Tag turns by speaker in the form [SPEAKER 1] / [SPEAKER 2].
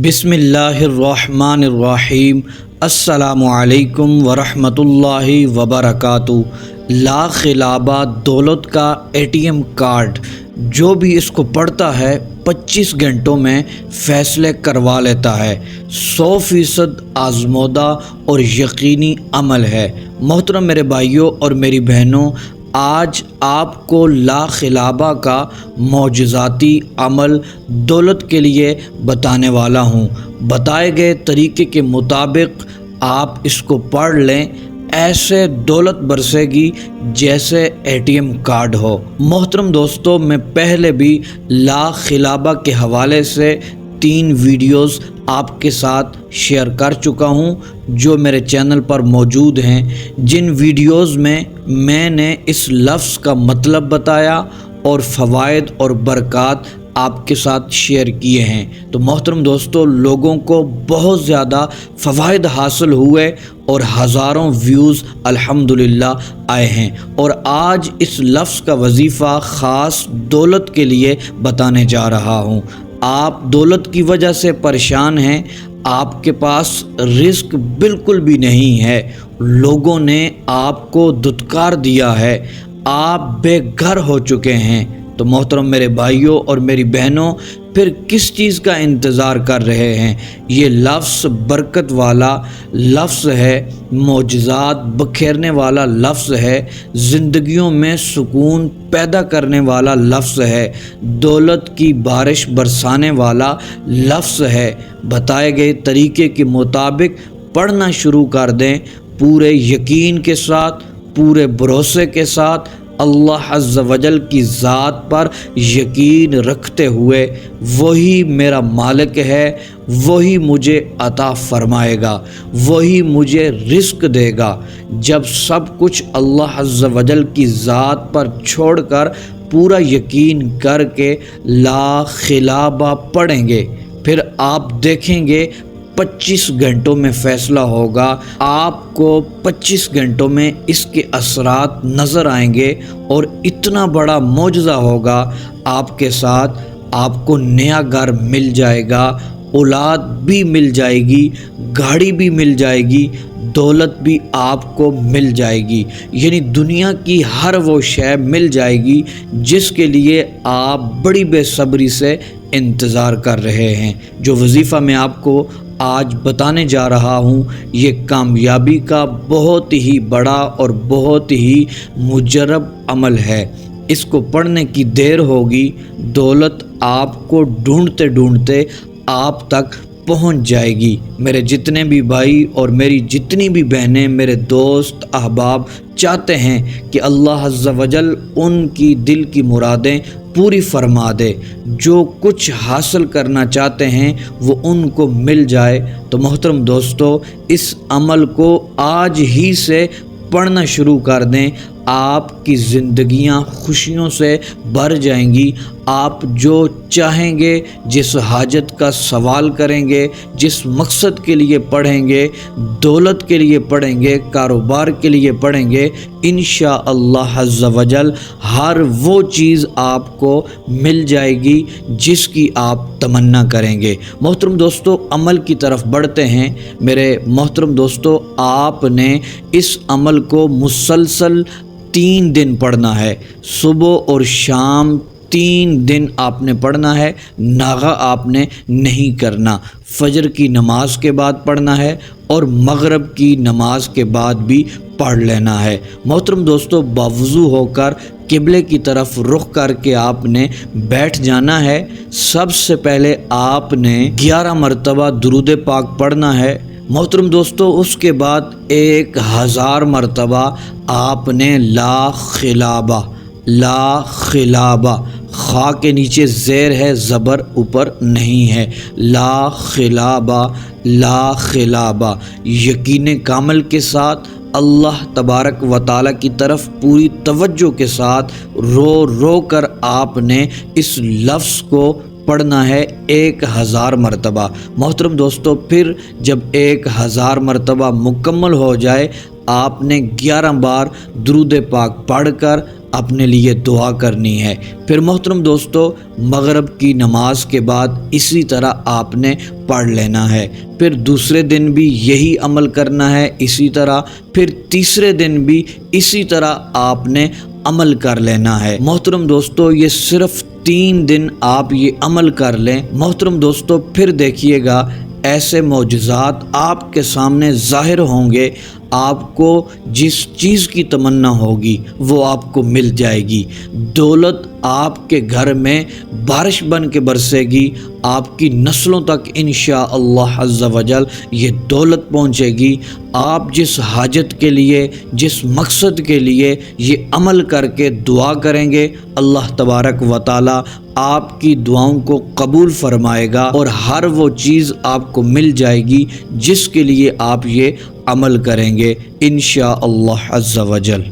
[SPEAKER 1] بسم اللہ الرحمن الرحیم۔ السلام علیکم ورحمۃ اللہ وبرکاتہ۔ لا خلابہ دولت کا ATM کارڈ جو بھی اس کو پڑھتا ہے 25 گھنٹوں میں فیصلے کروا لیتا ہے۔ 100% آزمودہ اور یقینی عمل ہے۔ محترم میرے بھائیوں اور میری بہنوں، آج آپ کو لا خلابہ کا معجزاتی عمل دولت کے لیے بتانے والا ہوں۔ بتائے گئے طریقے کے مطابق آپ اس کو پڑھ لیں، ایسے دولت برسے گی جیسے ATM کارڈ ہو۔ محترم دوستو، میں پہلے بھی لا خلابہ کے حوالے سے 3 ویڈیوز آپ کے ساتھ شیئر کر چکا ہوں جو میرے چینل پر موجود ہیں، جن ویڈیوز میں نے اس لفظ کا مطلب بتایا اور فوائد اور برکات آپ کے ساتھ شیئر کیے ہیں۔ تو محترم دوستو، لوگوں کو بہت زیادہ فوائد حاصل ہوئے اور ہزاروں ویوز الحمدللہ آئے ہیں، اور آج اس لفظ کا وظیفہ خاص دولت کے لیے بتانے جا رہا ہوں۔ آپ دولت کی وجہ سے پریشان ہیں، آپ کے پاس رزق بالکل بھی نہیں ہے، لوگوں نے آپ کو دھتکار دیا ہے، آپ بے گھر ہو چکے ہیں، تو محترم میرے بھائیوں اور میری بہنوں، پھر کس چیز کا انتظار کر رہے ہیں؟ یہ لفظ برکت والا لفظ ہے، معجزات بکھیرنے والا لفظ ہے، زندگیوں میں سکون پیدا کرنے والا لفظ ہے، دولت کی بارش برسانے والا لفظ ہے۔ بتائے گئے طریقے کے مطابق پڑھنا شروع کر دیں، پورے یقین کے ساتھ، پورے بھروسے کے ساتھ، اللہ عز و جل کی ذات پر یقین رکھتے ہوئے، وہی میرا مالک ہے، وہی مجھے عطا فرمائے گا، وہی مجھے رزق دے گا۔ جب سب کچھ اللہ عز و جل کی ذات پر چھوڑ کر پورا یقین کر کے لا خلابہ پڑھیں گے، پھر آپ دیکھیں گے 25 گھنٹوں میں فیصلہ ہوگا۔ آپ کو 25 گھنٹوں میں اس کے اثرات نظر آئیں گے اور اتنا بڑا معجزہ ہوگا آپ کے ساتھ۔ آپ کو نیا گھر مل جائے گا، اولاد بھی مل جائے گی، گاڑی بھی مل جائے گی، دولت بھی آپ کو مل جائے گی، یعنی دنیا کی ہر وہ شے مل جائے گی جس کے لیے آپ بڑی بے صبری سے انتظار کر رہے ہیں۔ جو وظیفہ میں آپ کو آج بتانے جا رہا ہوں، یہ کامیابی کا بہت ہی بڑا اور بہت ہی مجرب عمل ہے۔ اس کو پڑھنے کی دیر ہوگی، دولت آپ کو ڈھونڈتے ڈھونڈتے آپ تک پہنچ جائے گی۔ میرے جتنے بھی بھائی اور میری جتنی بھی بہنیں، میرے دوست احباب چاہتے ہیں کہ اللہ عز و جل ان کی دل کی مرادیں پوری فرما دے، جو کچھ حاصل کرنا چاہتے ہیں وہ ان کو مل جائے، تو محترم دوستو، اس عمل کو آج ہی سے پڑھنا شروع کر دیں۔ آپ کی زندگیاں خوشیوں سے بھر جائیں گی۔ آپ جو چاہیں گے، جس حاجت کا سوال کریں گے، جس مقصد کے لیے پڑھیں گے، دولت کے لیے پڑھیں گے، کاروبار کے لیے پڑھیں گے، انشاءاللہ عز و جل ہر وہ چیز آپ کو مل جائے گی جس کی آپ تمنا کریں گے۔ محترم دوستو، عمل کی طرف بڑھتے ہیں۔ میرے محترم دوستو، آپ نے اس عمل کو مسلسل 3 دن پڑھنا ہے، صبح اور شام 3 دن آپ نے پڑھنا ہے، ناغہ آپ نے نہیں کرنا۔ فجر کی نماز کے بعد پڑھنا ہے اور مغرب کی نماز کے بعد بھی پڑھ لینا ہے۔ محترم دوستو، باوضو ہو کر قبلے کی طرف رخ کر کے آپ نے بیٹھ جانا ہے۔ سب سے پہلے آپ نے 11 مرتبہ درود پاک پڑھنا ہے۔ محترم دوستو، اس کے بعد 1000 مرتبہ آپ نے لا خلابہ، لا خلابہ، خا کے نیچے زیر ہے، زبر اوپر نہیں ہے، لا خلابہ، لا خلابہ، یقین کامل کے ساتھ اللہ تبارک و تعالیٰ کی طرف پوری توجہ کے ساتھ رو رو کر آپ نے اس لفظ کو پڑھنا ہے 1000 مرتبہ۔ محترم دوستو، پھر جب 1000 مرتبہ مکمل ہو جائے آپ نے 11 بار درود پاک پڑھ کر اپنے لیے دعا کرنی ہے۔ پھر محترم دوستو، مغرب کی نماز کے بعد اسی طرح آپ نے پڑھ لینا ہے۔ پھر دوسرے دن بھی یہی عمل کرنا ہے اسی طرح، پھر تیسرے دن بھی اسی طرح آپ نے عمل کر لینا ہے۔ محترم دوستو، یہ صرف 3 دن آپ یہ عمل کر لیں محترم دوستو، پھر دیکھیے گا ایسے معجزات آپ کے سامنے ظاہر ہوں گے۔ آپ کو جس چیز کی تمنا ہوگی وہ آپ کو مل جائے گی۔ دولت آپ کے گھر میں بارش بن کے برسے گی، آپ کی نسلوں تک انشاءاللہ عز و جل یہ دولت پہنچے گی۔ آپ جس حاجت کے لیے، جس مقصد کے لیے یہ عمل کر کے دعا کریں گے، اللہ تبارک و تعالی آپ کی دعاؤں کو قبول فرمائے گا اور ہر وہ چیز آپ کو مل جائے گی جس کے لیے آپ یہ عمل کریں گے انشاءاللہ عز و جل۔